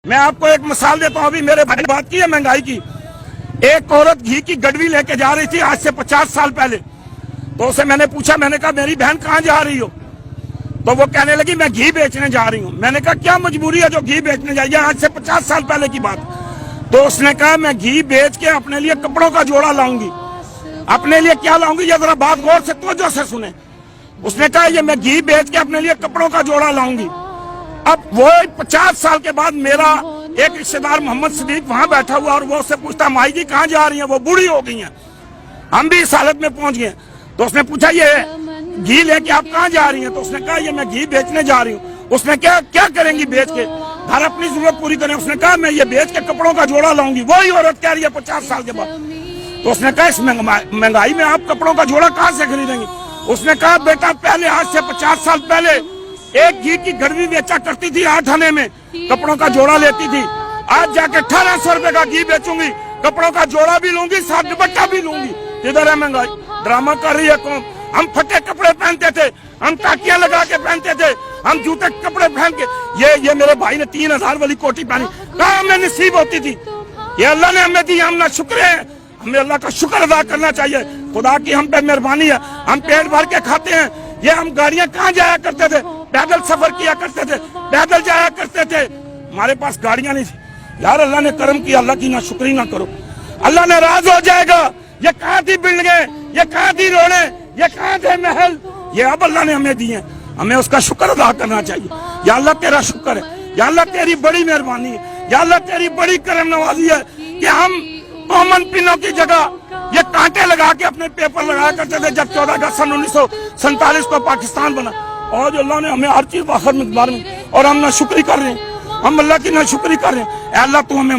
میں آپ کو ایک مثال دیتا ہوں. ابھی میرے بھائی بات کی ہے مہنگائی کی. ایک عورت گھی کی گڈوی لے کے جا رہی تھی آج سے 50 سال پہلے. تو اسے میں نے پوچھا, میں نے کہا میری بہن کہاں جا رہی ہو؟ تو وہ کہنے لگی میں گھی بیچنے جا رہی ہوں. میں نے کہا کیا مجبوری ہے جو گھی بیچنے جائیے, آج سے 50 سال پہلے کی بات. تو اس نے کہا میں گھی بیچ کے اپنے لیے کپڑوں کا جوڑا لاؤں گی. اپنے لیے کیا لاؤں گی, یہ ذرا بات غور سے توجہ سے سنیں. اس نے کہا یہ میں گھی بیچ کے اپنے لیے کپڑوں کا جوڑا لاؤں گی. اب وہ 50 سال کے بعد میرا ایک رشتے دار محمد صدیق وہاں بیٹھا ہوا اور وہ اس سے پوچھتا مائی جی کہاں جا رہی ہیں؟ وہ بوڑھی ہو گئی ہیں, ہم بھی اس حالت میں پہنچ گئے. تو اس نے پوچھا یہ گھی لے کے آپ کہاں جا رہی ہیں؟ تو اس نے کہا یہ میں گھی بیچنے جا رہی ہوں. اس نے کیا کریں گی بیچ کے؟ گھر اپنی ضرورت پوری کریں. اس نے کہا میں یہ بیچ کے کپڑوں کا جوڑا لاؤں گی. وہی عورت کہہ رہی ہے 50 سال کے بعد. تو اس نے کہا اس مہنگائی میں آپ کپڑوں کا جوڑا کہاں سے خریدیں گے؟ اس نے کہا بیٹا پہلے آج سے 50 سال پہلے ایک گھی کی گڑوی بیچا کرتی تھی 8 آنے میں, کپڑوں کا جوڑا لیتی تھی. آج جا کے 1800 روپے کا گھی بیچوں گی, کپڑوں کا جوڑا بھی لوں گی, ساتھ دوپٹہ بھی لوں گی. کدھر ہے مہنگائی؟ ڈرامہ کر رہی ہے قوم. ہم پھٹے کپڑے پہنتے تھے, ہم ٹاکیاں لگا کے پہنتے تھے, ہم جوتے کپڑے پہن کے. یہ میرے بھائی نے 3000 والی کوٹی پہنی, کہاں ہمیں نصیب ہوتی تھی؟ یہ اللہ نے ہمیں دی, ہم نہ شکر ہے. ہمیں اللہ کا شکر ادا کرنا چاہیے. خدا کی ہم پہ مہربانی ہے, ہم پیٹ بھر کے کھاتے ہیں. یہ ہم گاڑیاں کہاں جایا کرتے تھے؟ پیدل سفر کیا کرتے تھے, پیدل جایا کرتے تھے. ہمارے پاس گاڑیاں نہیں تھی. یار اللہ نے کرم کیا, اللہ کی نہ شکری نہ کرو, اللہ ناراض ہو جائے گا. یہ کہاں تھی بلڈنگیں, یہ کہاں تھی روڈیں, یہ کہاں تھے محل؟ یہ اب اللہ نے ہمیں دیے, ہمیں اس کا شکر ادا کرنا چاہیے. یا اللہ تیرا شکر ہے, یا اللہ تیری بڑی مہربانی ہے, یا اللہ تیری بڑی کرم نوازی ہے کہ ہم کامن پنوں کی جگہ یہ کانٹے لگا کے اپنے پیپر لگایا کرتے تھے جب 14 اگست سن 1947 کو پاکستان بنا. اور جو اللہ نے ہمیں ہر چیز باخر مقدار میں, اور ہم نہ شکری کر رہے ہیں, ہم اللہ کی نہ شکری کر رہے ہیں. اے اللہ تو ہمیں